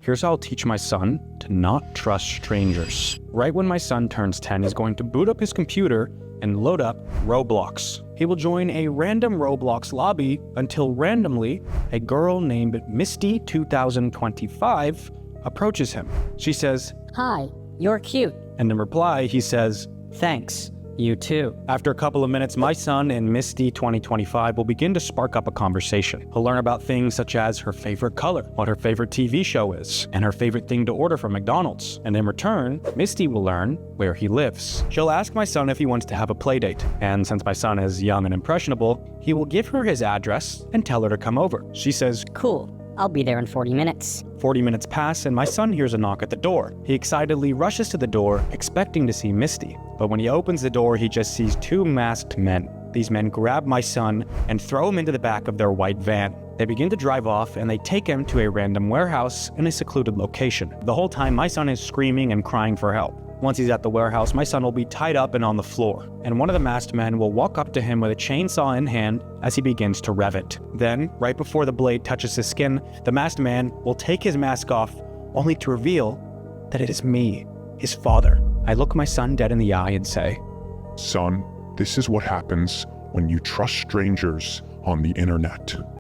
Here's how I'll teach my son to not trust strangers. Right when my son turns 10, he's going to boot up his computer and load up Roblox. He will join a random Roblox lobby until randomly a girl named Misty 2025 approaches him. She says, "Hi, you're cute." and in reply, he says, "Thanks, you too." After a couple of minutes, my son and Misty 2025 will begin to spark up a conversation. He'll learn about things such as her favorite color, what her favorite TV show is, and her favorite thing to order from McDonald's. And in return, Misty will learn where he lives. She'll ask my son if he wants to have a play date, and since my son is young and impressionable, he will give her his address and tell her to come over. She says, "Cool, I'll be there in 40 minutes." 40 minutes pass and my son hears a knock at the door. He excitedly rushes to the door, expecting to see Misty. But when he opens the door, he just sees two masked men. These men grab my son and throw him into the back of their white van. They begin to drive off and they take him to a random warehouse in a secluded location. The whole time, my son is screaming and crying for help. Once he's at the warehouse, my son will be tied up and on the floor, and one of the masked men will walk up to him with a chainsaw in hand as he begins to rev it. Then, right before the blade touches his skin, the masked man will take his mask off, only to reveal that it is me, his father. I look my son dead in the eye and say, "Son, this is what happens when you trust strangers on the internet."